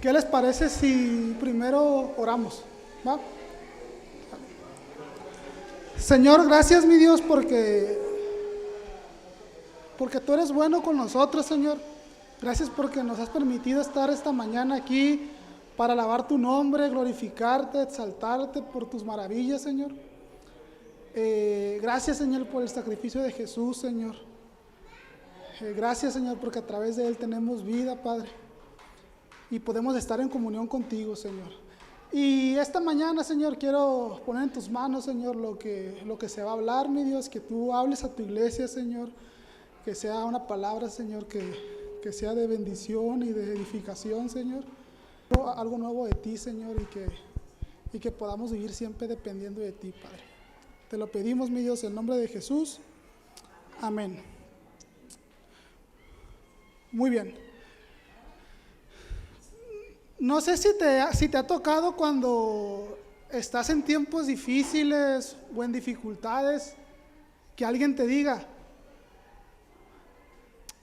¿Qué les parece si primero oramos? ¿Va? Señor, gracias mi Dios porque tú eres bueno con nosotros, Señor. Gracias porque nos has permitido estar esta mañana aquí para alabar tu nombre, glorificarte, exaltarte por tus maravillas, Señor. Gracias, Señor, por el sacrificio de Jesús, Señor. Gracias, Señor, porque a través de Él tenemos vida, Padre, y podemos estar en comunión contigo, Señor. Y esta mañana, Señor, quiero poner en tus manos, Señor, lo que se va a hablar, mi Dios, que tú hables a tu iglesia, Señor, que sea una palabra, Señor, que sea de bendición y de edificación, Señor. Algo nuevo de ti, Señor, y que podamos vivir siempre dependiendo de ti, Padre. Te lo pedimos, mi Dios, en nombre de Jesús. Amén. Muy bien. No sé si te ha tocado cuando estás en tiempos difíciles o en dificultades, que alguien te diga: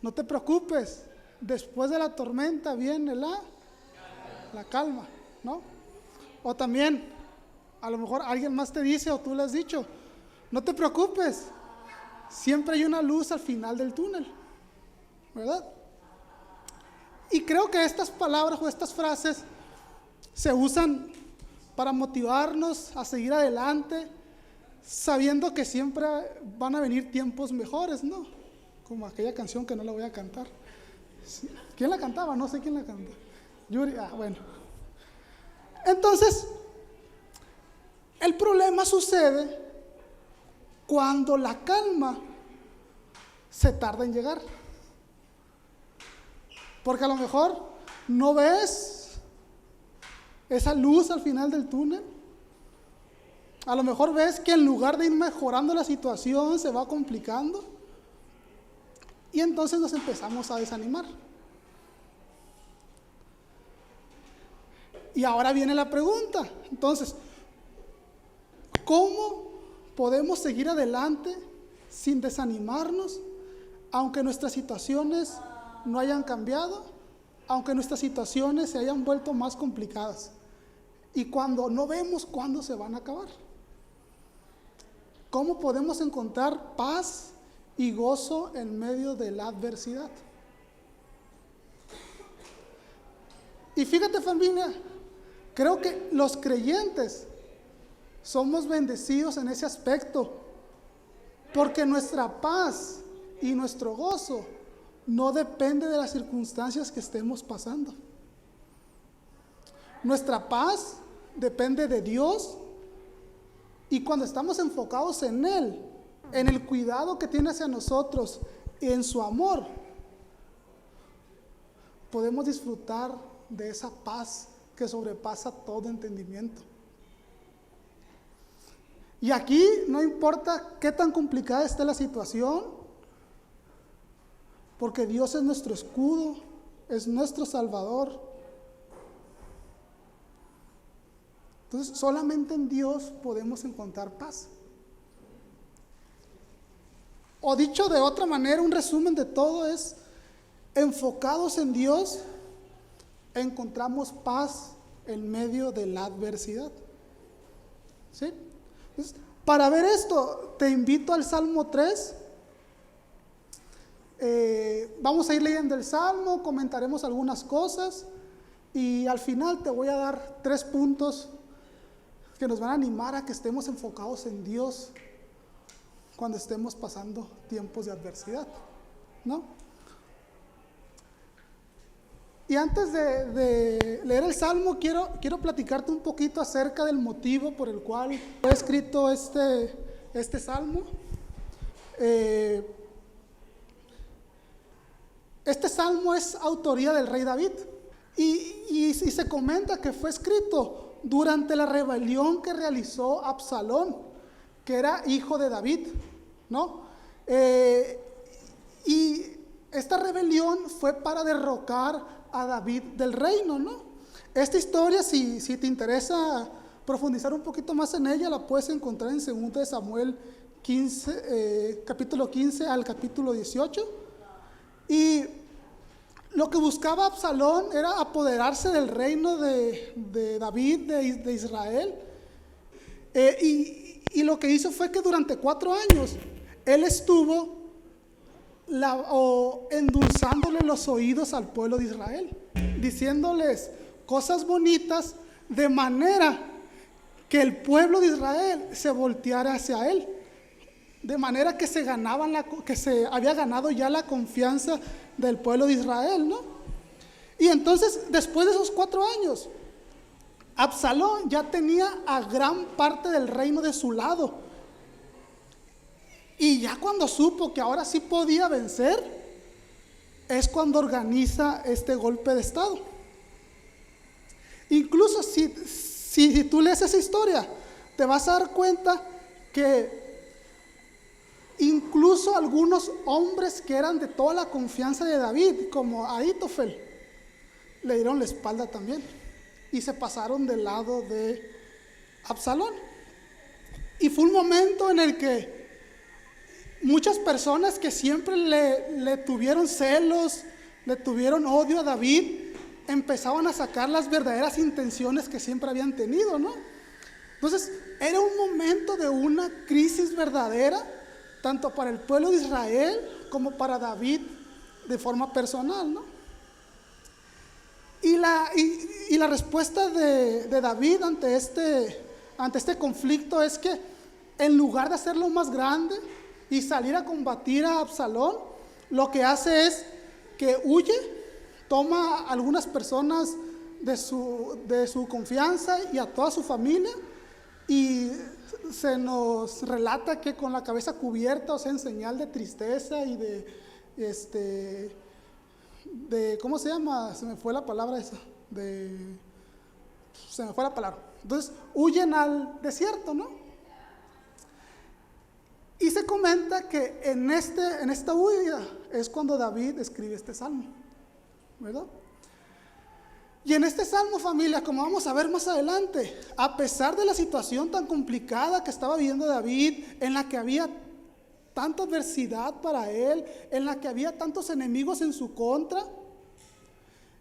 no te preocupes, después de la tormenta viene la calma, ¿no? O también, a lo mejor alguien más te dice o tú le has dicho: no te preocupes, siempre hay una luz al final del túnel, ¿verdad? Y creo que estas palabras o estas frases se usan para motivarnos a seguir adelante, sabiendo que siempre van a venir tiempos mejores, ¿no? Como aquella canción que no la voy a cantar. ¿Quién la cantaba? No sé quién la canta. Yuri, bueno. Entonces, el problema sucede cuando la calma se tarda en llegar. Porque a lo mejor no ves esa luz al final del túnel. A lo mejor ves que en lugar de ir mejorando la situación se va complicando. Y entonces nos empezamos a desanimar. Y ahora viene la pregunta. Entonces, ¿cómo podemos seguir adelante sin desanimarnos, aunque nuestras situaciones no hayan cambiado, aunque nuestras situaciones se hayan vuelto más complicadas, y cuando no vemos cuándo se van a acabar? ¿Cómo podemos encontrar paz y gozo en medio de la adversidad? Y fíjate, familia, creo que los creyentes somos bendecidos en ese aspecto, porque nuestra paz y nuestro gozo no depende de las circunstancias que estemos pasando. Nuestra paz depende de Dios, y cuando estamos enfocados en Él, en el cuidado que tiene hacia nosotros y en su amor, podemos disfrutar de esa paz que sobrepasa todo entendimiento. Y aquí no importa qué tan complicada esté la situación, porque Dios es nuestro escudo, es nuestro Salvador. Entonces, solamente en Dios podemos encontrar paz. O dicho de otra manera, un resumen de todo es: enfocados en Dios, encontramos paz en medio de la adversidad. ¿Sí? Entonces, para ver esto, te invito al Salmo 3. Vamos a ir leyendo el Salmo, comentaremos algunas cosas, y al final te voy a dar 3 puntos que nos van a animar a que estemos enfocados en Dios cuando estemos pasando tiempos de adversidad, ¿no? Y antes de leer el Salmo, quiero platicarte un poquito acerca del motivo por el cual he escrito este Salmo. Este Salmo es autoría del rey David, y se comenta que fue escrito durante la rebelión que realizó Absalón, que era hijo de David, ¿no? Y esta rebelión fue para derrocar a David del reino, ¿no? Esta historia, si te interesa profundizar un poquito más en ella, la puedes encontrar en 2 Samuel 15, capítulo 15 al capítulo 18. Y Lo que buscaba Absalón era apoderarse del reino de David, de Israel. Y lo que hizo fue que durante 4 años él estuvo endulzándole los oídos al pueblo de Israel, diciéndoles cosas bonitas, de manera que el pueblo de Israel se volteara hacia él, de manera que que se había ganado ya la confianza del pueblo de Israel, ¿no? Y entonces, después de esos 4 años, Absalón ya tenía a gran parte del reino de su lado. Y ya cuando supo que ahora sí podía vencer, es cuando organiza este golpe de estado. Incluso si tú lees esa historia, te vas a dar cuenta que incluso algunos hombres que eran de toda la confianza de David, como Ahitofel, le dieron la espalda también y se pasaron del lado de Absalón. Y fue un momento en el que muchas personas que siempre le tuvieron celos, le tuvieron odio a David, empezaban a sacar las verdaderas intenciones que siempre habían tenido, ¿no? Entonces, era un momento de una crisis verdadera, tanto para el pueblo de Israel como para David de forma personal, ¿no? Y la respuesta de David ante este conflicto es que, en lugar de hacerlo más grande y salir a combatir a Absalón, lo que hace es que huye, toma a algunas personas de su confianza y a toda su familia, y se nos relata que con la cabeza cubierta, o sea, en señal de tristeza y de ¿cómo se llama? Se me fue la palabra esa. Se me fue la palabra. Entonces, huyen al desierto, ¿no? Y se comenta que en esta huida es cuando David escribe este salmo, ¿verdad? Y en este salmo, familia, como vamos a ver más adelante, a pesar de la situación tan complicada que estaba viviendo David, en la que había tanta adversidad para él, en la que había tantos enemigos en su contra,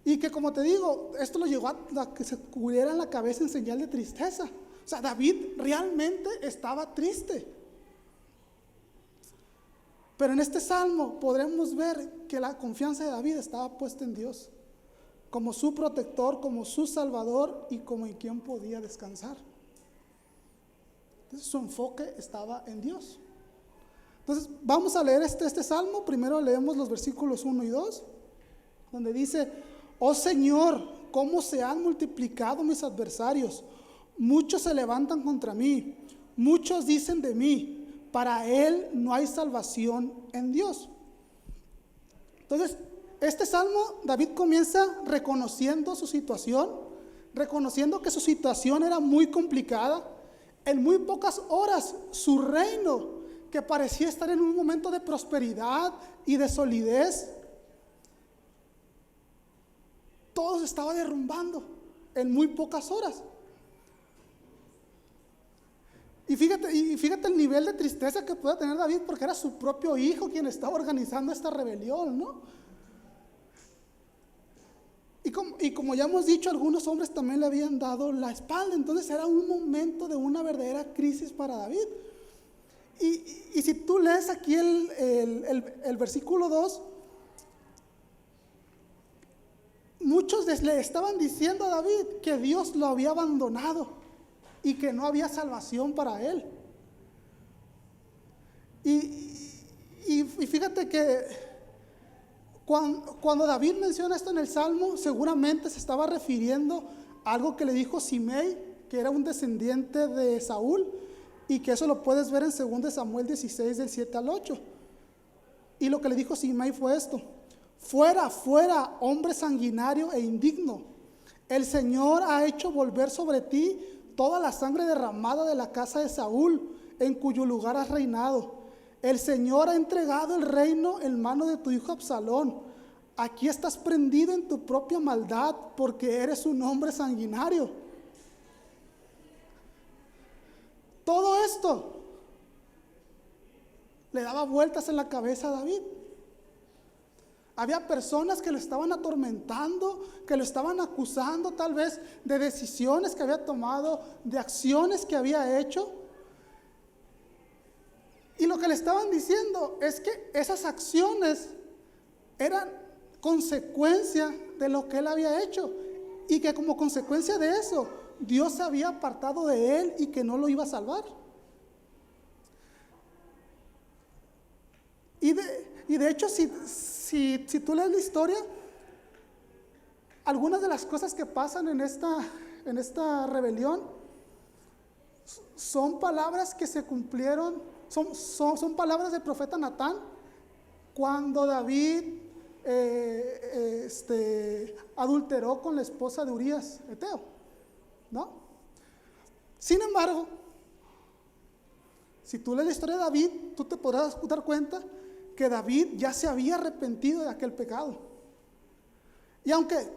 y que, como te digo, esto lo llevó a que se cubriera la cabeza en señal de tristeza. O sea, David realmente estaba triste. Pero en este salmo podremos ver que la confianza de David estaba puesta en Dios, como su protector, como su salvador y como en quien podía descansar. Entonces, su enfoque estaba en Dios. Entonces, vamos a leer este salmo. Primero leemos los versículos 1 y 2, donde dice: oh Señor, cómo se han multiplicado mis adversarios, muchos se levantan contra mí, muchos dicen de mí, para él no hay salvación en Dios. Entonces, este salmo, David comienza reconociendo su situación, reconociendo que su situación era muy complicada. En muy pocas horas, su reino, que parecía estar en un momento de prosperidad y de solidez, todo se estaba derrumbando en muy pocas horas. Y fíjate el nivel de tristeza que puede tener David, porque era su propio hijo quien estaba organizando esta rebelión, ¿no? Y como ya hemos dicho, algunos hombres también le habían dado la espalda. Entonces era un momento de una verdadera crisis para David. Y si tú lees aquí el versículo 2, muchos le estaban diciendo a David que Dios lo había abandonado y que no había salvación para él. Y fíjate que cuando David menciona esto en el Salmo, seguramente se estaba refiriendo a algo que le dijo Simei, que era un descendiente de Saúl, y que eso lo puedes ver en 2 Samuel 16, del 7 al 8. Y lo que le dijo Simei fue esto: fuera, fuera, hombre sanguinario e indigno. El Señor ha hecho volver sobre ti toda la sangre derramada de la casa de Saúl, en cuyo lugar has reinado. El Señor ha entregado el reino en mano de tu hijo Absalón. Aquí estás prendido en tu propia maldad, porque eres un hombre sanguinario. Todo esto le daba vueltas en la cabeza a David. Había personas que lo estaban atormentando, que lo estaban acusando tal vez de decisiones que había tomado, de acciones que había hecho. Y lo que le estaban diciendo es que esas acciones eran consecuencia de lo que él había hecho. Y que como consecuencia de eso, Dios se había apartado de él y que no lo iba a salvar. Y de hecho, si tú lees la historia, algunas de las cosas que pasan en esta rebelión son palabras que se cumplieron, son palabras del profeta Natán, cuando David adulteró con la esposa de Urías, Eteo, ¿no? Sin embargo, si tú lees la historia de David, tú te podrás dar cuenta que David ya se había arrepentido de aquel pecado. Y aunque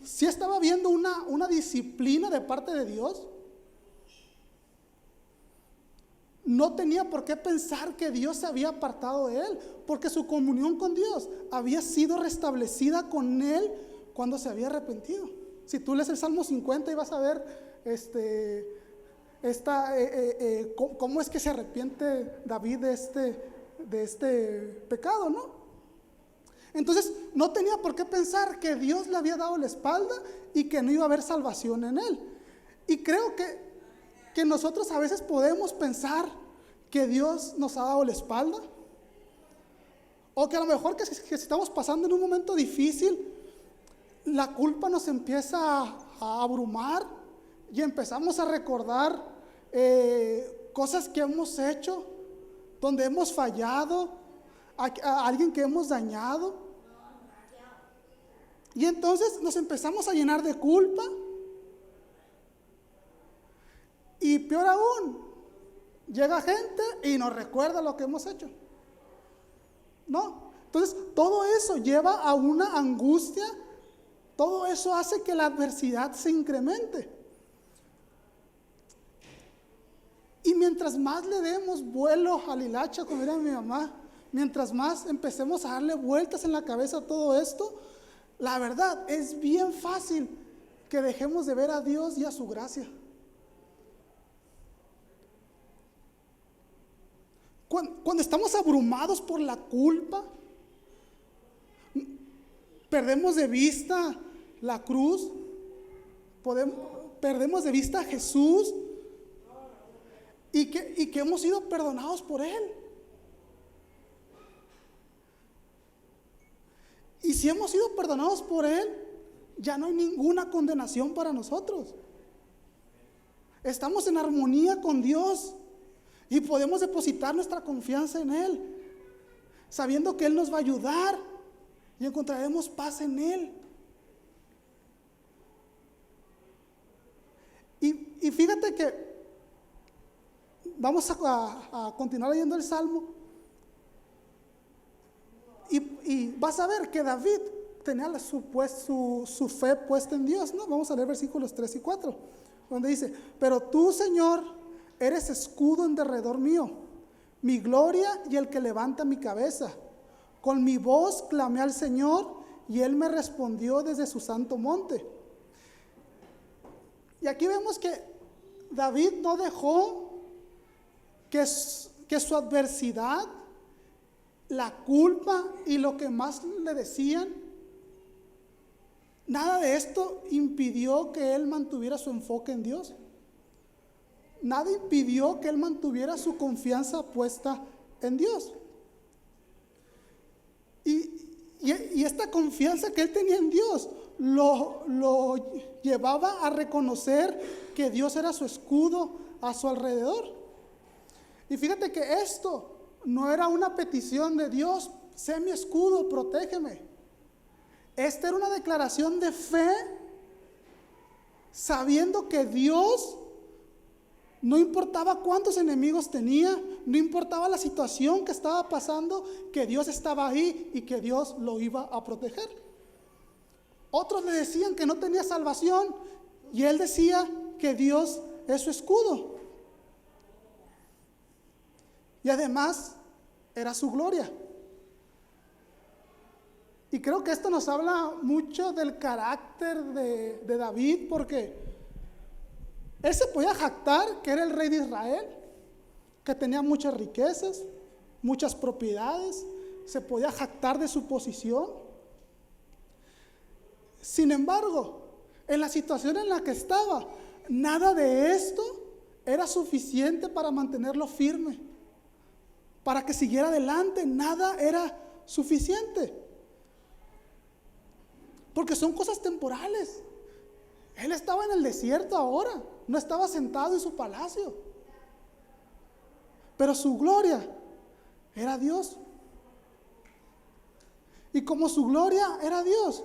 sí estaba viendo una disciplina de parte de Dios, no tenía por qué pensar que Dios se había apartado de él, porque su comunión con Dios había sido restablecida con él cuando se había arrepentido. Si tú lees el Salmo 50 y vas a ver cómo es que se arrepiente David de este pecado, ¿no? Entonces no tenía por qué pensar que Dios le había dado la espalda y que no iba a haber salvación en él. Y creo que nosotros a veces podemos pensar que Dios nos ha dado la espalda, o que a lo mejor que si estamos pasando en un momento difícil, la culpa nos empieza a abrumar y empezamos a recordar cosas que hemos hecho, donde hemos fallado, a alguien que hemos dañado, y entonces nos empezamos a llenar de culpa. Y peor aún, llega gente y nos recuerda lo que hemos hecho, ¿no? Entonces todo eso lleva a una angustia, todo eso hace que la adversidad se incremente. Y mientras más le demos vuelo al hilacho, como era mi mamá, mientras más empecemos a darle vueltas en la cabeza a todo esto, la verdad es bien fácil que dejemos de ver a Dios y a su gracia. Cuando estamos abrumados por la culpa, perdemos de vista la cruz, perdemos de vista a Jesús y que hemos sido perdonados por Él. Y si hemos sido perdonados por Él, ya no hay ninguna condenación para nosotros. Estamos en armonía con Dios y podemos depositar nuestra confianza en Él, sabiendo que Él nos va a ayudar y encontraremos paz en Él. Y fíjate que vamos a continuar leyendo el Salmo y vas a ver que David tenía su fe puesta en Dios, ¿no? Vamos a leer versículos 3 y 4, donde dice: pero tú, Señor, eres escudo en derredor mío, mi gloria y el que levanta mi cabeza. Con mi voz clamé al Señor y Él me respondió desde su santo monte. Y aquí vemos que David no dejó que su adversidad, la culpa y lo que más le decían, nada de esto impidió que él mantuviera su enfoque en Dios. Nada impidió que él mantuviera su confianza puesta en Dios. Y esta confianza que él tenía en Dios lo llevaba a reconocer que Dios era su escudo a su alrededor. Y fíjate que esto no era una petición de Dios: sé mi escudo, protégeme. Esta era una declaración de fe, sabiendo que Dios, no importaba cuántos enemigos tenía, no importaba la situación que estaba pasando, que Dios estaba ahí y que Dios lo iba a proteger. Otros le decían que no tenía salvación y él decía que Dios es su escudo. Y además era su gloria. Y creo que esto nos habla mucho del carácter de David, porque él se podía jactar que era el rey de Israel, que tenía muchas riquezas, muchas propiedades, se podía jactar de su posición. Sin embargo, en la situación en la que estaba, nada de esto era suficiente para mantenerlo firme, para que siguiera adelante. Nada era suficiente, porque son cosas temporales. Él estaba en el desierto ahora, no estaba sentado en su palacio, pero su gloria era Dios. Y como su gloria era Dios,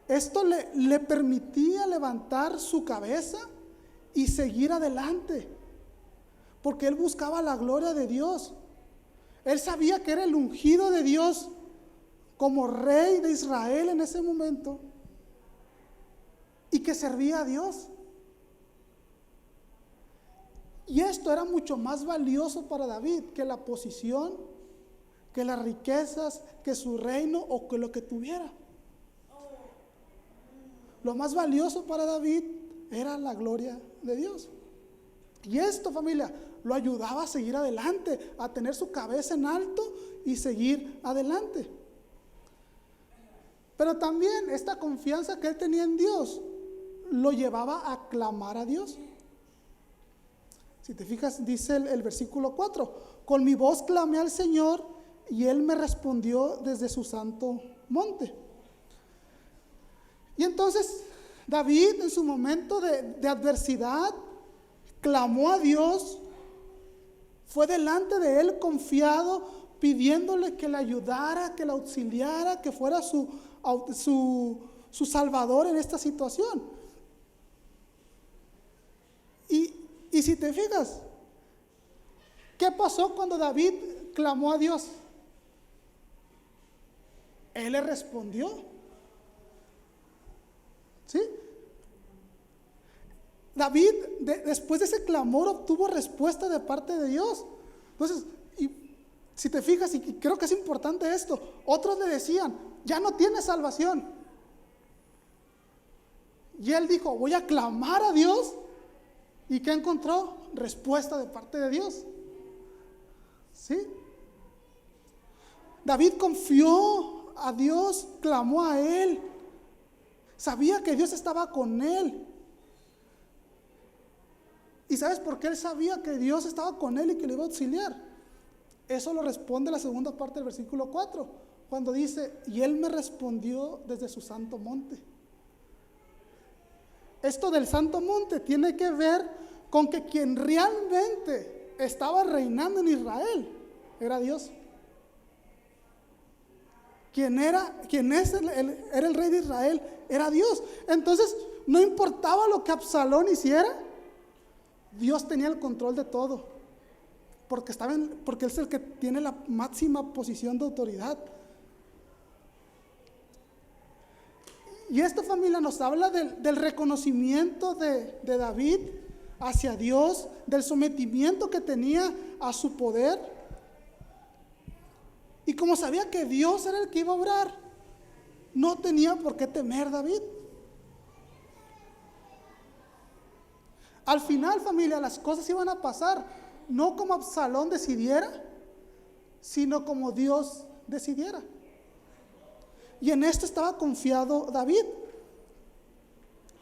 esto le permitía levantar su cabeza y seguir adelante, porque él buscaba la gloria de Dios. Él sabía que era el ungido de Dios como rey de Israel en ese momento, y que servía a Dios. Y esto era mucho más valioso para David que la posición, que las riquezas, que su reino o que lo que tuviera. Lo más valioso para David era la gloria de Dios. Y esto, familia, lo ayudaba a seguir adelante, a tener su cabeza en alto y seguir adelante. Pero también esta confianza que él tenía en Dios lo llevaba a clamar a Dios. Si te fijas, dice el versículo 4: con mi voz clamé al Señor y Él me respondió desde su santo monte. Y entonces David, en su momento de adversidad, clamó a Dios, fue delante de Él confiado, pidiéndole que le ayudara, que le auxiliara, que fuera su salvador en esta situación. Y si te fijas, ¿qué pasó cuando David clamó a Dios? Él le respondió. ¿Sí? David, después de ese clamor, obtuvo respuesta de parte de Dios. Entonces, y si te fijas, y creo que es importante esto, otros le decían, ya no tienes salvación. Y él dijo, voy a clamar a Dios. ¿Y qué encontró? Respuesta de parte de Dios. ¿Sí? David confió a Dios, clamó a Él. Sabía que Dios estaba con él. ¿Y sabes por qué él sabía que Dios estaba con él y que le iba a auxiliar? Eso lo responde la segunda parte del versículo 4, cuando dice, y Él me respondió desde su santo monte. Esto del santo monte tiene que ver con que quien realmente estaba reinando en Israel era Dios. Era el rey de Israel, era Dios. Entonces, no importaba lo que Absalón hiciera, Dios tenía el control de todo, porque Él es el que tiene la máxima posición de autoridad. Y esta familia nos habla del reconocimiento de David hacia Dios, del sometimiento que tenía a su poder. Y como sabía que Dios era el que iba a obrar, no tenía por qué temer David. Al final, familia, las cosas iban a pasar, no como Absalón decidiera, sino como Dios decidiera. Y en esto estaba confiado David.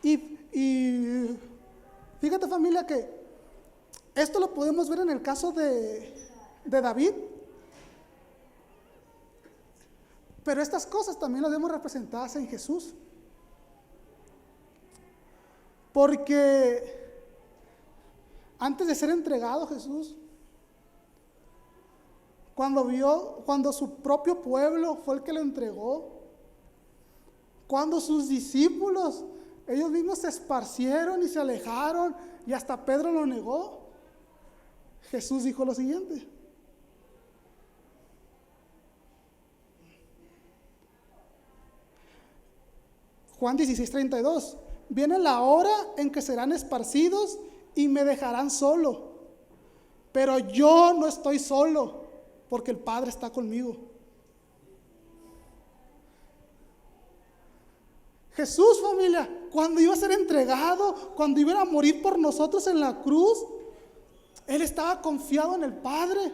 Y fíjate, familia, que esto lo podemos ver en el caso de David. Pero estas cosas también las vemos representadas en Jesús. Porque antes de ser entregado Jesús, cuando su propio pueblo fue el que lo entregó, cuando sus discípulos, ellos mismos se esparcieron y se alejaron, y hasta Pedro lo negó, Jesús dijo lo siguiente: Juan 16:32, viene la hora en que serán esparcidos y me dejarán solo, pero yo no estoy solo, porque el Padre está conmigo. Jesús, familia, cuando iba a ser entregado, cuando iba a morir por nosotros en la cruz, Él estaba confiado en el Padre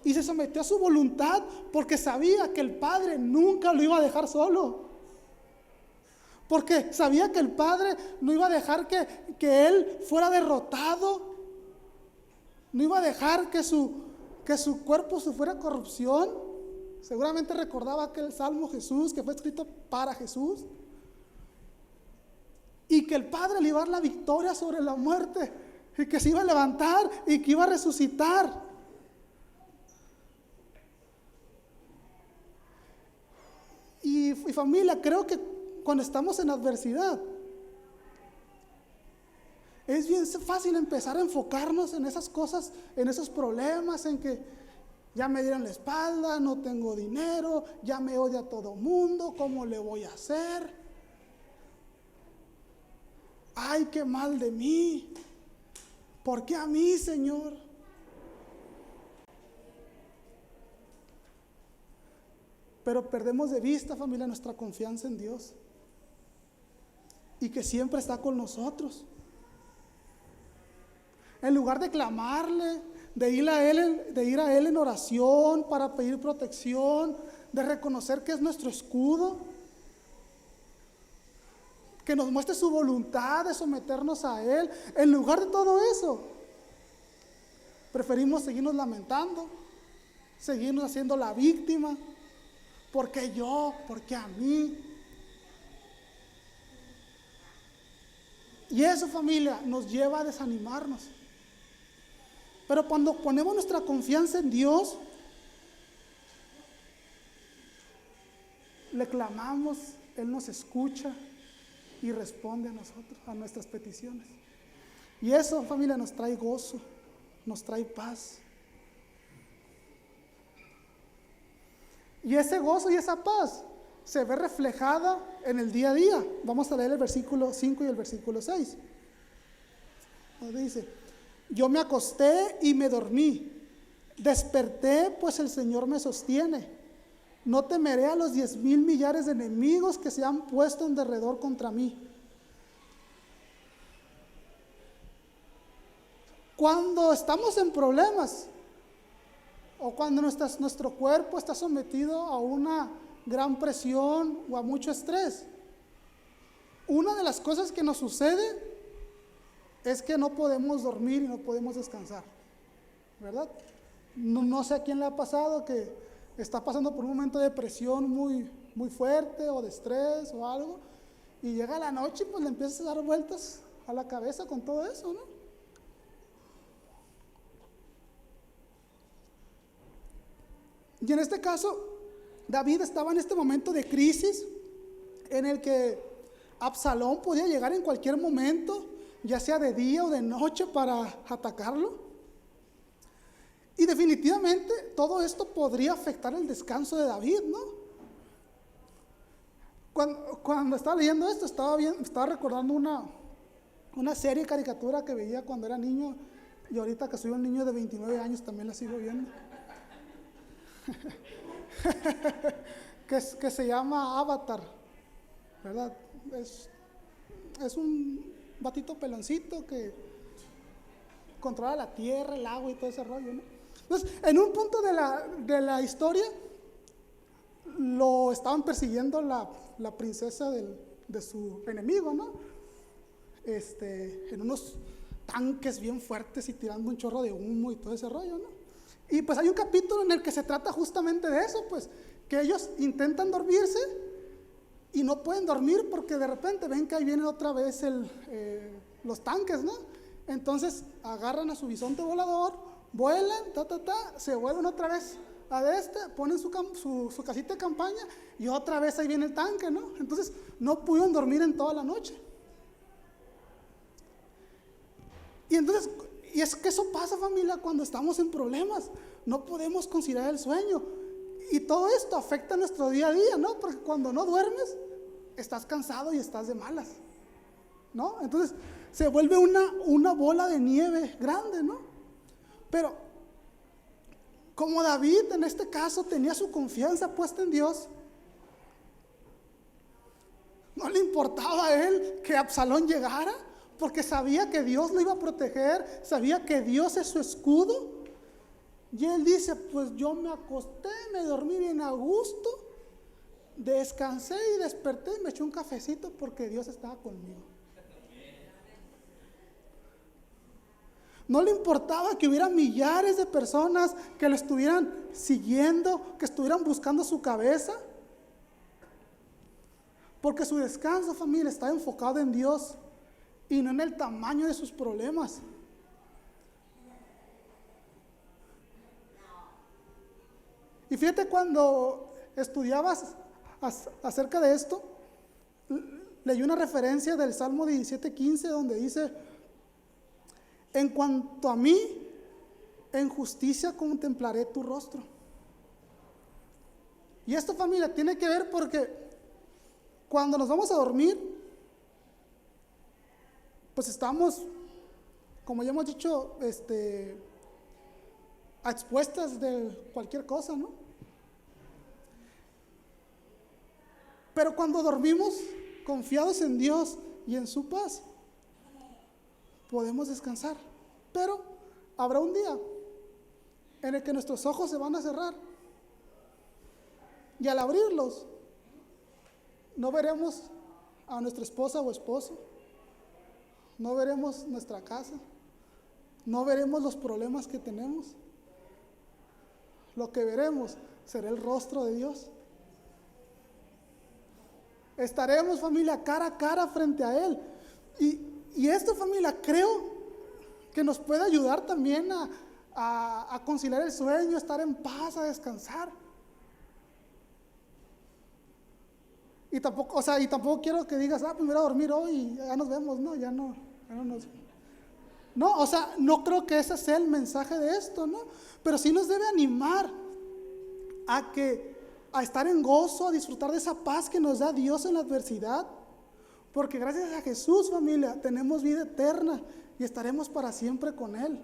y se sometió a su voluntad porque sabía que el Padre nunca lo iba a dejar solo. Porque sabía que el Padre no iba a dejar que Él fuera derrotado, no iba a dejar que su cuerpo sufriera corrupción. Seguramente recordaba aquel salmo Jesús que fue escrito para Jesús. Y que el Padre le iba a dar la victoria sobre la muerte. Y que se iba a levantar y que iba a resucitar. Y familia, creo que cuando estamos en adversidad, es bien fácil empezar a enfocarnos en esas cosas, en esos problemas, en que ya me dieron la espalda, no tengo dinero, ya me odia todo mundo, ¿cómo le voy a hacer? Ay, qué mal de mí. ¿Por qué a mí, Señor? Pero perdemos de vista, familia, nuestra confianza en Dios. Y que siempre está con nosotros. En lugar de clamarle, de ir a Él en oración para pedir protección, de reconocer que es nuestro escudo, que nos muestre su voluntad de someternos a Él. En lugar de todo eso, preferimos seguirnos lamentando, seguirnos haciendo la víctima. ¿Por qué yo? ¿Por qué a mí? Y eso, familia, nos lleva a desanimarnos. Pero cuando ponemos nuestra confianza en Dios, le clamamos, Él nos escucha y responde a nosotros, a nuestras peticiones. Y eso, familia, nos trae gozo, nos trae paz. Y ese gozo y esa paz se ve reflejada en el día a día. Vamos a leer el versículo 5 y el versículo 6. Donde dice: yo me acosté y me dormí, desperté pues el Señor me sostiene. No temeré a los 10,000 millares de enemigos que se han puesto en derredor contra mí. Cuando estamos en problemas, o cuando nuestro cuerpo está sometido a una gran presión o a mucho estrés, una de las cosas que nos sucede es que no podemos dormir y no podemos descansar, ¿verdad? No sé a quién le ha pasado que está pasando por un momento de presión muy, muy fuerte o de estrés o algo, y llega la noche y pues le empiezas a dar vueltas a la cabeza con todo eso, ¿no? Y en este caso, David estaba en este momento de crisis en el que Absalón podía llegar en cualquier momento, ya sea de día o de noche, para atacarlo. Y definitivamente todo esto podría afectar el descanso de David, ¿no? Cuando estaba leyendo esto, estaba recordando una serie caricatura que veía cuando era niño, y ahorita que soy un niño de 29 años también la sigo viendo. que se llama Avatar, ¿verdad? Es un batito peloncito que controla la tierra, el agua y todo ese rollo, ¿no? Entonces, en un punto de la historia, lo estaban persiguiendo la princesa de su enemigo, ¿no? En unos tanques bien fuertes y tirando un chorro de humo y todo ese rollo, ¿no? Y pues hay un capítulo en el que se trata justamente de eso, pues, que ellos intentan dormirse y no pueden dormir porque de repente ven que ahí viene otra vez los tanques, ¿no? Entonces agarran a su bisonte volador, vuelan, se vuelven otra vez ponen su casita de campaña y otra vez ahí viene el tanque, ¿no? Entonces no pudieron dormir en toda la noche. Y es que eso pasa, familia, cuando estamos en problemas. No podemos conciliar el sueño. Y todo esto afecta nuestro día a día, ¿no? Porque cuando no duermes, estás cansado y estás de malas, ¿no? Entonces se vuelve una bola de nieve grande, ¿no? Pero como David en este caso tenía su confianza puesta en Dios, No le importaba a él que Absalón llegara, porque sabía que Dios lo iba a proteger, sabía que Dios es su escudo. Y él dice, pues yo me acosté, me dormí bien a gusto, descansé y desperté y me eché un cafecito porque Dios estaba conmigo. No le importaba que hubiera millares de personas que lo estuvieran siguiendo, que estuvieran buscando su cabeza, porque su descanso, familia, estaba enfocado en Dios y no en el tamaño de sus problemas. Y fíjate, cuando estudiabas acerca de esto, leí una referencia del Salmo 17:15 donde dice: en cuanto a mí, en justicia contemplaré tu rostro. Y esto, familia, tiene que ver porque cuando nos vamos a dormir, pues estamos, como ya hemos dicho, a expuestas de cualquier cosa, ¿no? Pero cuando dormimos confiados en Dios y en su paz, podemos descansar. Pero habrá un día en el que nuestros ojos se van a cerrar y al abrirlos no veremos a nuestra esposa o esposo, no veremos nuestra casa, no veremos los problemas que tenemos. Lo que veremos será el rostro de Dios. Estaremos, familia, cara a cara frente a Él. Y esto, familia, creo que nos puede ayudar también a conciliar el sueño, a estar en paz, a descansar. Y tampoco quiero que digas, pues me voy a dormir hoy y ya nos vemos. No, ya no nos... No, no creo que ese sea el mensaje de esto, ¿no? Pero sí nos debe animar a estar en gozo, a disfrutar de esa paz que nos da Dios en la adversidad, porque gracias a Jesús, familia, tenemos vida eterna y estaremos para siempre con Él.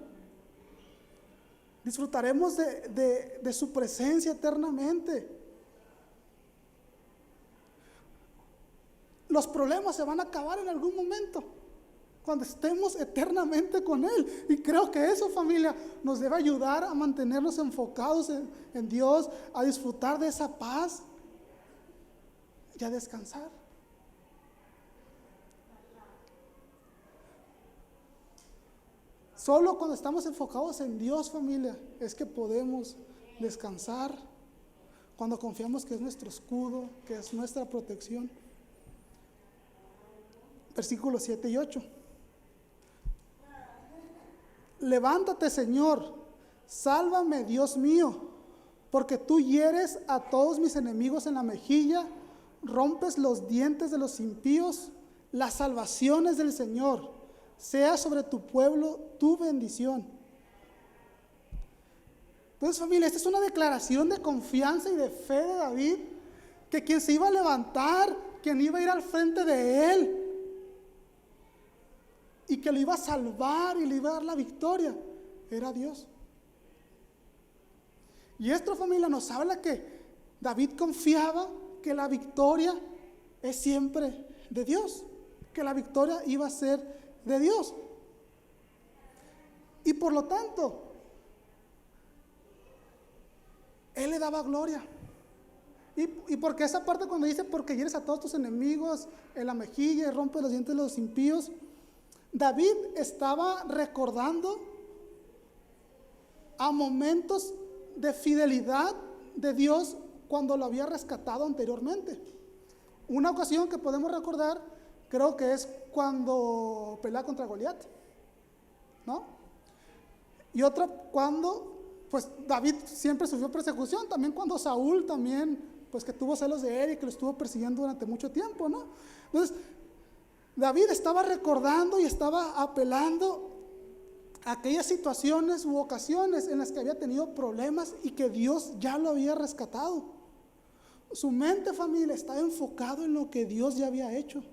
Disfrutaremos de su presencia eternamente. Los problemas se van a acabar en algún momento, cuando estemos eternamente con Él. Y creo que eso, familia, nos debe ayudar a mantenernos enfocados en Dios, a disfrutar de esa paz y a descansar. Solo cuando estamos enfocados en Dios, familia, es que podemos descansar, cuando confiamos que es nuestro escudo, que es nuestra protección. Versículos 7 y 8. Levántate, Señor, sálvame, Dios mío, porque tú hieres a todos mis enemigos en la mejilla, rompes los dientes de los impíos. Las salvaciones del Señor sea sobre tu pueblo tu bendición. Entonces, familia, esta es una declaración de confianza y de fe de David, que quien se iba a levantar, quien iba a ir al frente de él y que lo iba a salvar y le iba a dar la victoria, era Dios. Y esto, familia, nos habla que David confiaba que la victoria es siempre de Dios, que la victoria iba a ser de Dios. Y por lo tanto, Él le daba gloria. Y porque esa parte cuando dice, porque hieres a todos tus enemigos en la mejilla y rompes los dientes de los impíos, David estaba recordando a momentos de fidelidad de Dios cuando lo había rescatado anteriormente. Una ocasión que podemos recordar, creo que es cuando pelea contra Goliat, ¿no? Y otra cuando, pues David siempre sufrió persecución, también cuando Saúl también, pues que tuvo celos de él y que lo estuvo persiguiendo durante mucho tiempo, ¿no? Entonces, David estaba recordando y estaba apelando a aquellas situaciones u ocasiones en las que había tenido problemas y que Dios ya lo había rescatado. Su mente, familia, estaba enfocado en lo que Dios ya había hecho.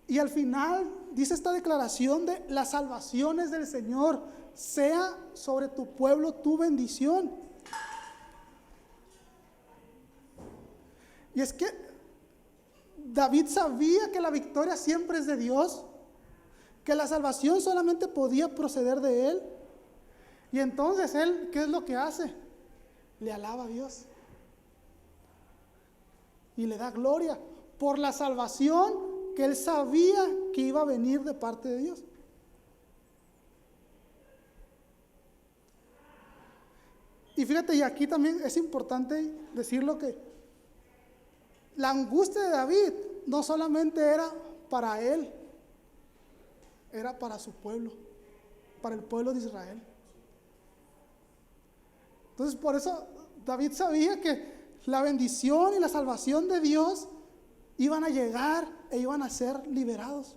Y al final dice esta declaración de las salvaciones del Señor, sea sobre tu pueblo tu bendición. Y es que David sabía que la victoria siempre es de Dios, que la salvación solamente podía proceder de Él. Y entonces él, ¿qué es lo que hace? Le alaba a Dios y le da gloria por la salvación que él sabía que iba a venir de parte de Dios. Y fíjate, y aquí también es importante decirlo, que la angustia de David no solamente era para él, era para su pueblo, para el pueblo de Israel. Entonces, por eso David sabía que la bendición y la salvación de Dios iban a llegar e iban a ser liberados.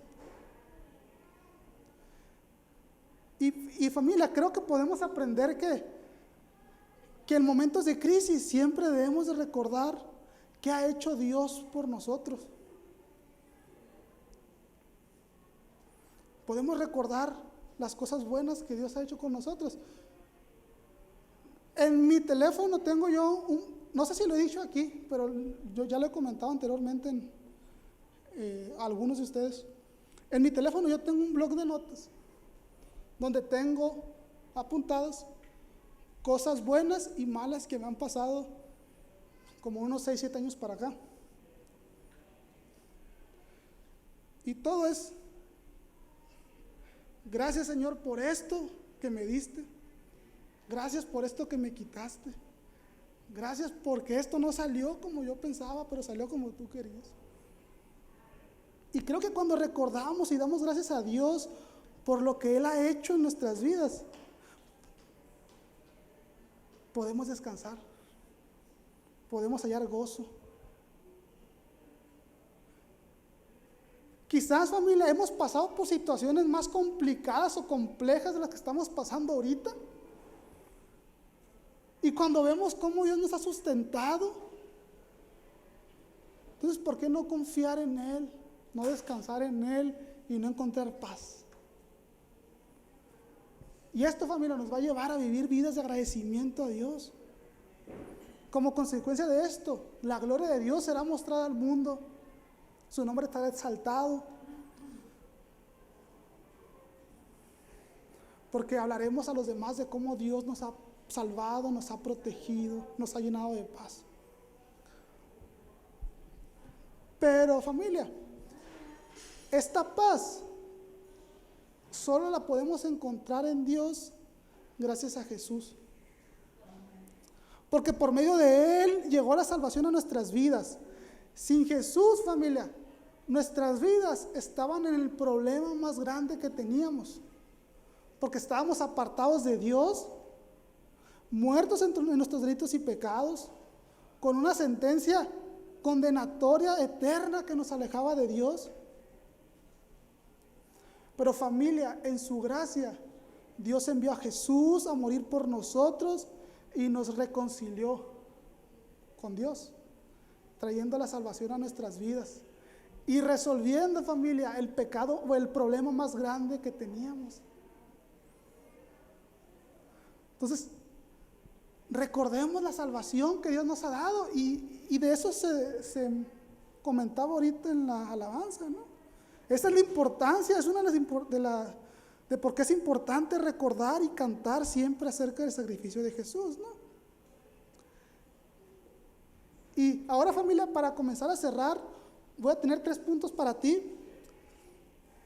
Y familia, creo que podemos aprender que en momentos de crisis siempre debemos de recordar qué ha hecho Dios por nosotros. Podemos recordar las cosas buenas que Dios ha hecho con nosotros. En mi teléfono tengo yo no sé si lo he dicho aquí, pero yo ya lo he comentado anteriormente a algunos de ustedes. En mi teléfono yo tengo un blog de notas donde tengo apuntadas cosas buenas y malas que me han pasado como unos 6, 7 años para acá. Y todo es, gracias Señor por esto que me diste. Gracias por esto que me quitaste. Gracias porque esto no salió como yo pensaba, pero salió como tú querías. Y creo que cuando recordamos y damos gracias a Dios por lo que Él ha hecho en nuestras vidas, podemos descansar, podemos hallar gozo. Quizás, familia, hemos pasado por situaciones más complicadas o complejas de las que estamos pasando ahorita. Y cuando vemos cómo Dios nos ha sustentado, entonces, ¿por qué no confiar en Él, no descansar en Él y no encontrar paz? Y esto, familia, nos va a llevar a vivir vidas de agradecimiento a Dios. Como consecuencia de esto, la gloria de Dios será mostrada al mundo, su nombre estará exaltado, porque hablaremos a los demás de cómo Dios nos ha salvado, nos ha protegido, nos ha llenado de paz. Pero familia, esta paz solo la podemos encontrar en Dios gracias a Jesús. Porque por medio de Él llegó la salvación a nuestras vidas. Sin Jesús, familia, nuestras vidas estaban en el problema más grande que teníamos. Porque estábamos apartados de Dios, muertos en nuestros delitos y pecados, con una sentencia condenatoria eterna que nos alejaba de Dios. Pero familia, en su gracia, Dios envió a Jesús a morir por nosotros y nos reconcilió con Dios, trayendo la salvación a nuestras vidas y resolviendo, familia, el pecado o el problema más grande que teníamos. Entonces, recordemos la salvación que Dios nos ha dado y de eso se comentaba ahorita en la alabanza, ¿no? Esa es la importancia, es una de por qué es importante recordar y cantar siempre acerca del sacrificio de Jesús, ¿no? Y ahora, familia, para comenzar a cerrar, voy a tener 3 puntos para ti,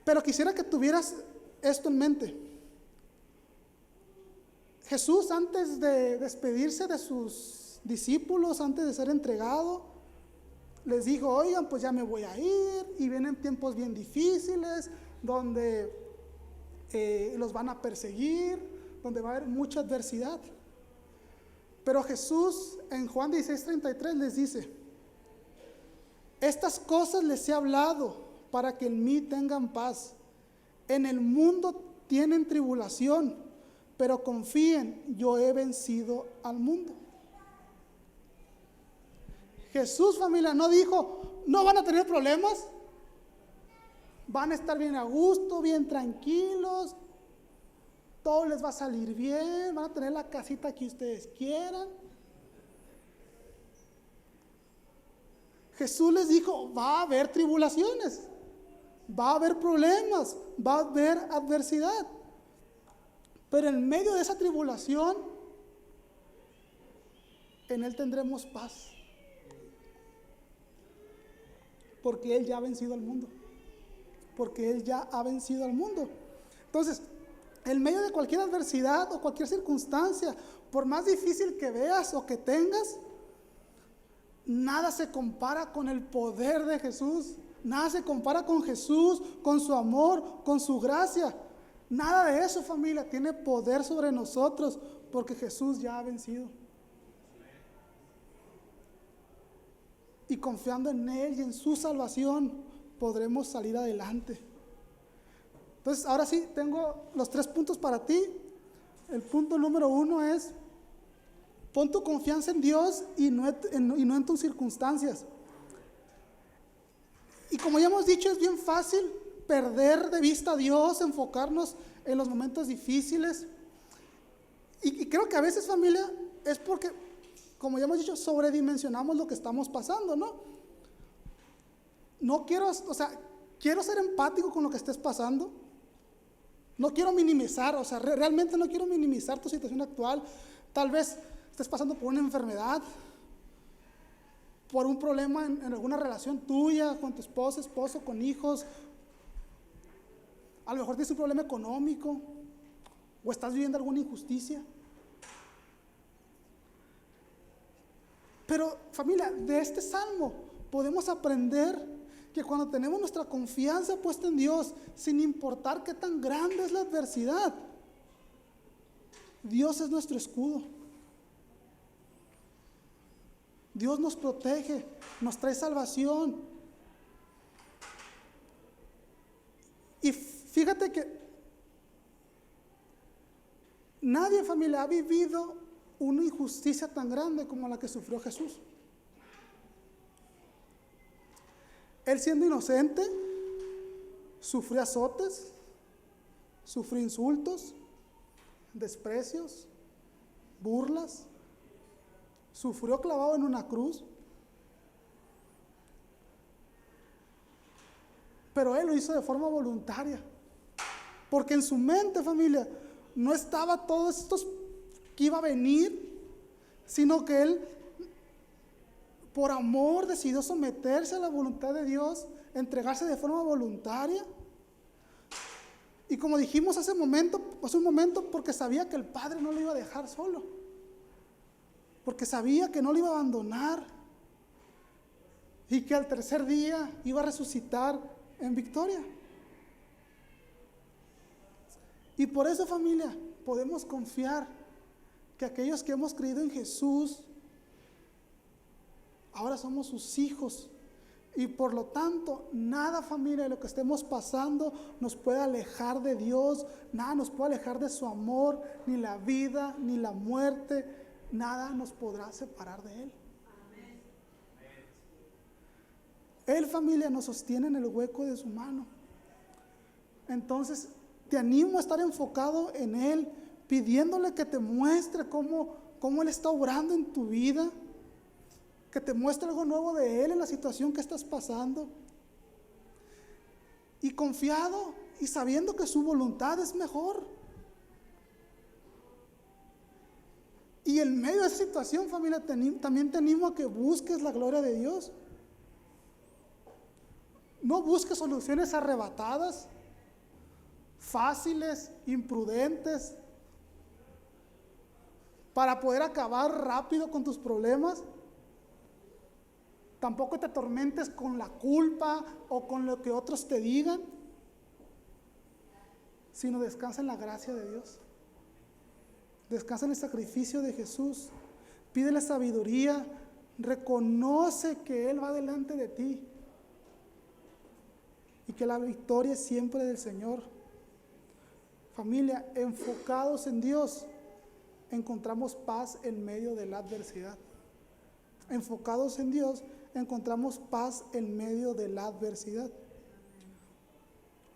pero quisiera que tuvieras esto en mente. Jesús, antes de despedirse de sus discípulos, antes de ser entregado, les dijo: oigan, pues ya me voy a ir y vienen tiempos bien difíciles donde los van a perseguir, donde va a haber mucha adversidad. Pero Jesús en Juan 16:33 les dice: estas cosas les he hablado para que en mí tengan paz. En el mundo tienen tribulación, pero confíen, yo he vencido al mundo. Jesús, familia, no dijo: no van a tener problemas, van a estar bien a gusto, bien tranquilos, todo les va a salir bien, van a tener la casita que ustedes quieran. Jesús les dijo, va a haber tribulaciones, va a haber problemas, va a haber adversidad. Pero en medio de esa tribulación, en Él tendremos paz. Porque Él ya ha vencido al mundo. Porque Él ya ha vencido al mundo. Entonces, en medio de cualquier adversidad o cualquier circunstancia, por más difícil que veas o que tengas, nada se compara con el poder de Jesús. Nada se compara con Jesús, con su amor, con su gracia. Nada de eso, familia, tiene poder sobre nosotros porque Jesús ya ha vencido. Y confiando en Él y en su salvación, podremos salir adelante. Entonces, ahora sí, tengo los 3 puntos para ti. El punto número 1 es: pon tu confianza en Dios y no en tus circunstancias. Y como ya hemos dicho, es bien fácil perder de vista a Dios, enfocarnos en los momentos difíciles. Y creo que a veces, familia, es porque, como ya hemos dicho, sobredimensionamos lo que estamos pasando, ¿no? No quiero, quiero ser empático con lo que estés pasando. No quiero minimizar, realmente no quiero minimizar tu situación actual. Tal vez estés pasando por una enfermedad, por un problema en alguna relación tuya, con tu esposa, esposo, con hijos. A lo mejor tienes un problema económico o estás viviendo alguna injusticia. Pero, familia, de este salmo podemos aprender que cuando tenemos nuestra confianza puesta en Dios, sin importar qué tan grande es la adversidad, Dios es nuestro escudo. Dios nos protege, nos trae salvación. Y fíjate que nadie, familia, ha vivido una injusticia tan grande como la que sufrió Jesús. Él, siendo inocente, sufrió azotes, sufrió insultos, desprecios, burlas, sufrió clavado en una cruz. Pero Él lo hizo de forma voluntaria, porque en su mente, familia, no estaba todo esto que iba a venir, sino que Él, por amor, decidió someterse a la voluntad de Dios, entregarse de forma voluntaria. Y como dijimos hace un momento, porque sabía que el Padre no lo iba a dejar solo, porque sabía que no lo iba a abandonar y que al tercer día iba a resucitar en victoria. Y por eso, familia, podemos confiar que aquellos que hemos creído en Jesús, ahora somos sus hijos. Y por lo tanto, nada, familia, de lo que estemos pasando nos puede alejar de Dios, nada nos puede alejar de su amor, ni la vida, ni la muerte, nada nos podrá separar de Él. Él, familia, nos sostiene en el hueco de su mano. Entonces, te animo a estar enfocado en Él, pidiéndole que te muestre cómo Él está obrando en tu vida, que te muestre algo nuevo de Él en la situación que estás pasando. Y confiado y sabiendo que su voluntad es mejor. Y en medio de esa situación, familia, también te animo a que busques la gloria de Dios. No busques soluciones arrebatadas, fáciles, imprudentes, para poder acabar rápido con tus problemas. Tampoco te atormentes con la culpa o con lo que otros te digan, sino descansa en la gracia de Dios. Descansa en el sacrificio de Jesús. Pídele sabiduría. Reconoce que Él va delante de ti y que la victoria es siempre del Señor. Familia, enfocados en Dios, encontramos paz en medio de la adversidad. Enfocados en Dios, encontramos paz en medio de la adversidad.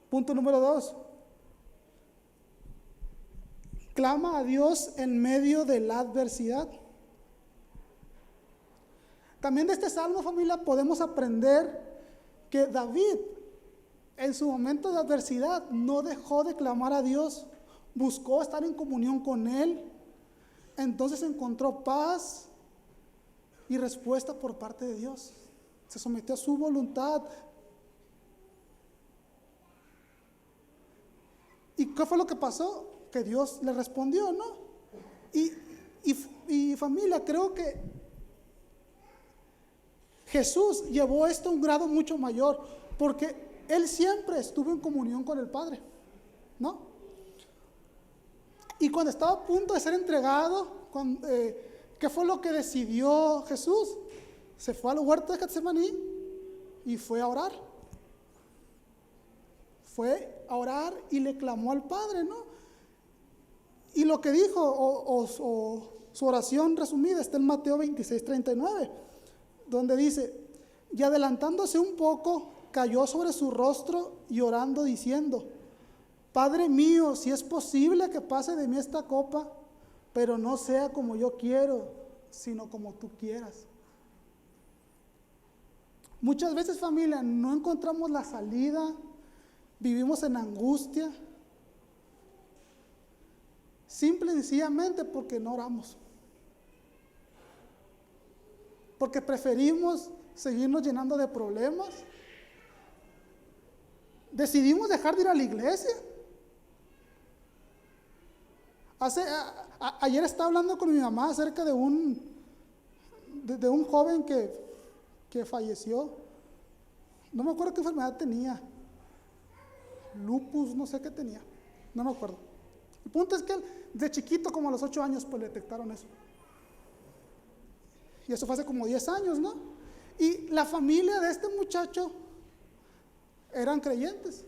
Punto número 2. Clama a Dios en medio de la adversidad. También de este salmo, familia, podemos aprender que David, en su momento de adversidad, no dejó de clamar a Dios, buscó estar en comunión con Él, entonces encontró paz y respuesta por parte de Dios. Se sometió a su voluntad. ¿Y qué fue lo que pasó? Que Dios le respondió, ¿no? Y familia, creo que Jesús llevó esto a un grado mucho mayor, porque Él siempre estuvo en comunión con el Padre, ¿no? Y cuando estaba a punto de ser entregado, ¿qué fue lo que decidió Jesús? Se fue al huerto de Getsemaní y fue a orar. Fue a orar y le clamó al Padre, ¿no? Y lo que dijo, o su oración resumida, está en Mateo 26:39, donde dice: y adelantándose un poco, cayó sobre su rostro y orando diciendo: Padre mío, si es posible que pase de mí esta copa, pero no sea como yo quiero, sino como tú quieras. Muchas veces, familia, no encontramos la salida, vivimos en angustia, simple y sencillamente porque no oramos. Porque preferimos seguirnos llenando de problemas. Decidimos dejar de ir a la iglesia. Ayer estaba hablando con mi mamá acerca de un joven que falleció. No me acuerdo qué enfermedad tenía. Lupus, no sé qué tenía. No me acuerdo. El punto es que él, de chiquito, como a los 8 años, pues le detectaron eso. Y eso fue hace como 10 años, ¿no? Y la familia de este muchacho eran creyentes.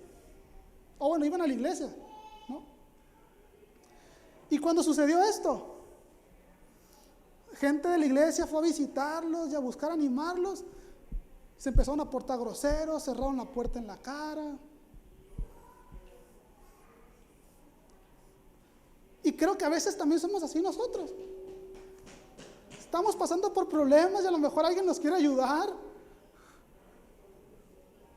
O bueno, iban a la iglesia, ¿no? Y cuando sucedió esto, gente de la iglesia fue a visitarlos y a buscar animarlos. Se empezaron a portar groseros, cerraron la puerta en la cara. Y creo que a veces también somos así nosotros. Estamos pasando por problemas y a lo mejor alguien nos quiere ayudar.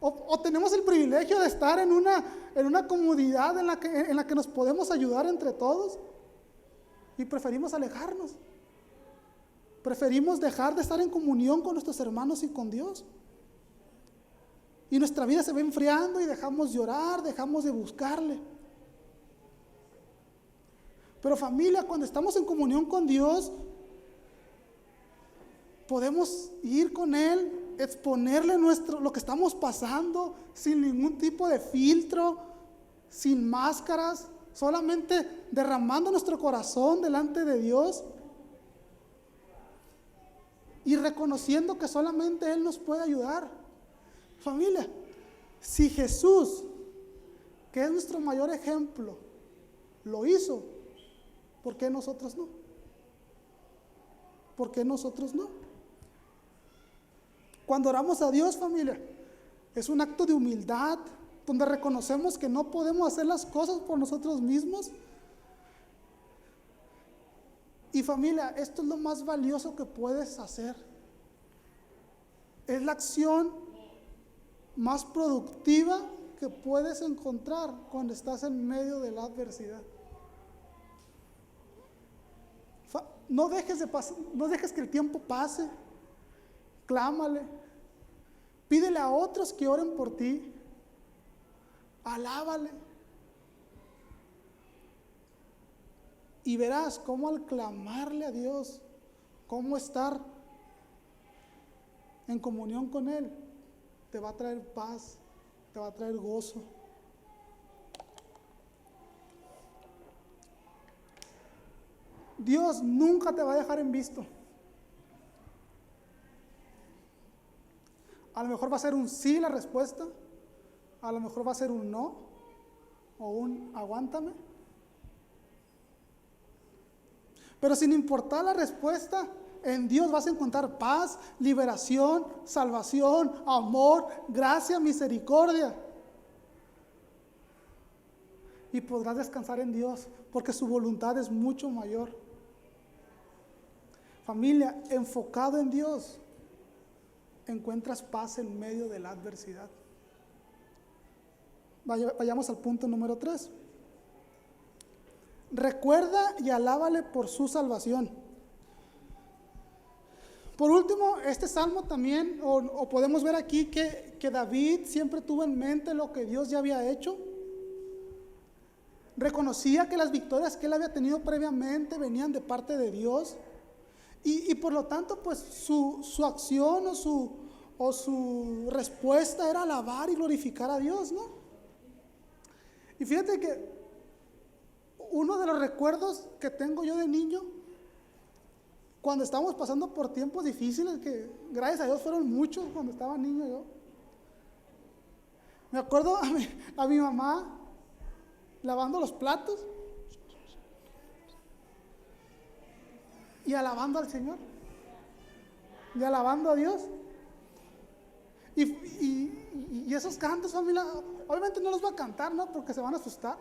O tenemos el privilegio de estar en una comunidad en la que nos podemos ayudar entre todos. Y preferimos alejarnos. Preferimos dejar de estar en comunión con nuestros hermanos y con Dios. Y nuestra vida se va enfriando y dejamos de orar, dejamos de buscarle. Pero familia, cuando estamos en comunión con Dios, podemos ir con Él, exponerle lo que estamos pasando, sin ningún tipo de filtro, sin máscaras, solamente derramando nuestro corazón delante de Dios y reconociendo que solamente Él nos puede ayudar. Familia, si Jesús, que es nuestro mayor ejemplo, lo hizo, ¿por qué nosotros no? ¿Por qué nosotros no? Cuando oramos a Dios, familia, es un acto de humildad, donde reconocemos que no podemos hacer las cosas por nosotros mismos. Y familia, esto es lo más valioso que puedes hacer. Es la acción más productiva que puedes encontrar cuando estás en medio de la adversidad. No dejes que el tiempo pase. Clámale. Pídele a otros que oren por ti. Alábale. Y verás cómo al clamarle a Dios, cómo estar en comunión con Él, te va a traer paz, te va a traer gozo. Dios nunca te va a dejar en visto. A lo mejor va a ser un sí la respuesta, a lo mejor va a ser un no, o un aguántame. Pero sin importar la respuesta, en Dios vas a encontrar paz, liberación, salvación, amor, gracia, misericordia. Y podrás descansar en Dios, porque su voluntad es mucho mayor. Familia, enfocado en Dios, encuentras paz en medio de la adversidad. Vayamos al punto número 3. Recuerda y alábale por su salvación. Por último, este salmo también, o podemos ver aquí que David siempre tuvo en mente lo que Dios ya había hecho. Reconocía que las victorias que él había tenido previamente venían de parte de Dios. Y por lo tanto, pues su acción o su respuesta era alabar y glorificar a Dios, ¿no? Y fíjate que uno de los recuerdos que tengo yo de niño, cuando estábamos pasando por tiempos difíciles, que gracias a Dios fueron muchos cuando estaba niño yo, me acuerdo a mi mamá lavando los platos y alabando al Señor y alabando a Dios. Y esos cantos, familia, obviamente no los voy a cantar, ¿no? Porque se van a asustar.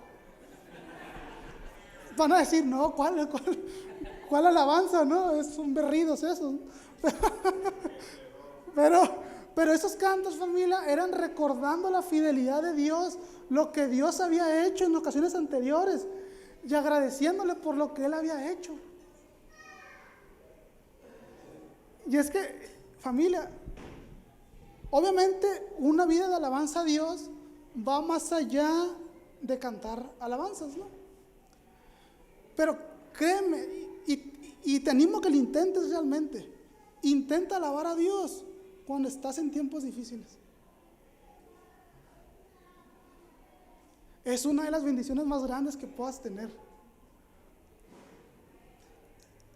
Van a decir, no, ¿cuál alabanza? No, son berridos esos. Pero esos cantos, familia, eran recordando la fidelidad de Dios, lo que Dios había hecho en ocasiones anteriores y agradeciéndole por lo que Él había hecho. Y es que, familia, obviamente una vida de alabanza a Dios va más allá de cantar alabanzas, ¿no? Pero créeme, y te animo a que lo intentes realmente. Intenta alabar a Dios cuando estás en tiempos difíciles. Es una de las bendiciones más grandes que puedas tener.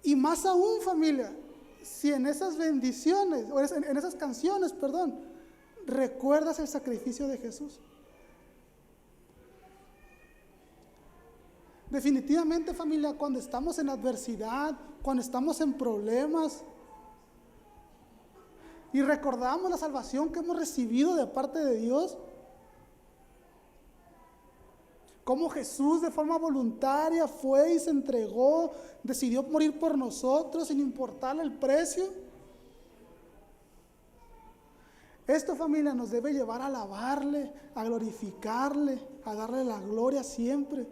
Y más aún, familia, si en esas bendiciones, o en esas canciones, recuerdas el sacrificio de Jesús. Definitivamente, familia, cuando estamos en adversidad, cuando estamos en problemas y recordamos la salvación que hemos recibido de parte de Dios, cómo Jesús de forma voluntaria fue y se entregó, decidió morir por nosotros sin importarle el precio. Esto, familia, nos debe llevar a alabarle, a glorificarle, a darle la gloria siempre.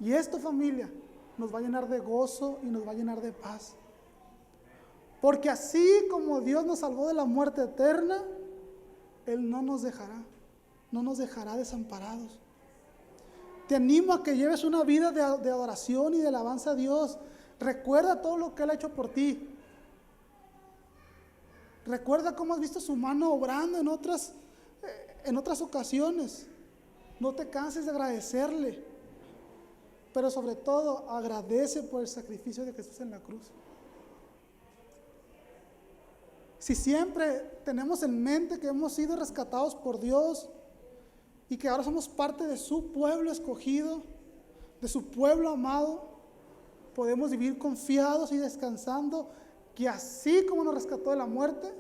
Y esto, familia, nos va a llenar de gozo y nos va a llenar de paz. Porque así como Dios nos salvó de la muerte eterna, Él no nos dejará desamparados. Te animo a que lleves una vida de adoración y de alabanza a Dios. Recuerda todo lo que Él ha hecho por ti. Recuerda cómo has visto su mano obrando en otras ocasiones. No te canses de agradecerle. Pero sobre todo, agradece por el sacrificio de Jesús en la cruz. Si siempre tenemos en mente que hemos sido rescatados por Dios y que ahora somos parte de su pueblo escogido, de su pueblo amado, podemos vivir confiados y descansando que así como nos rescató de la muerte,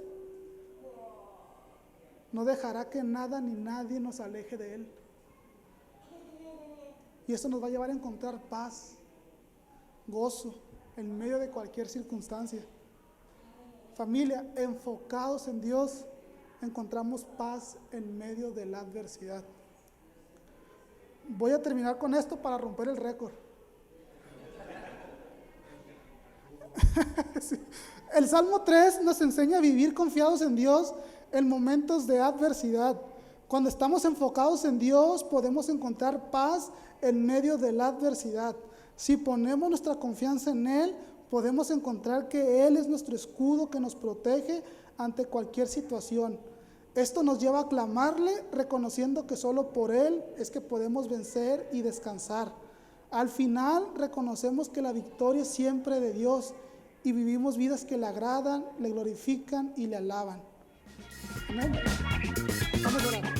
no dejará que nada ni nadie nos aleje de Él. Y eso nos va a llevar a encontrar paz, gozo, en medio de cualquier circunstancia. Familia, enfocados en Dios, encontramos paz en medio de la adversidad. Voy a terminar con esto para romper el récord. Sí. El Salmo 3 nos enseña a vivir confiados en Dios en momentos de adversidad. Cuando estamos enfocados en Dios, podemos encontrar paz en medio de la adversidad. Si ponemos nuestra confianza en Él, podemos encontrar que Él es nuestro escudo que nos protege ante cualquier situación. Esto nos lleva a clamarle, reconociendo que solo por Él es que podemos vencer y descansar. Al final, reconocemos que la victoria es siempre de Dios y vivimos vidas que le agradan, le glorifican y le alaban. Amén. Vamos a orar.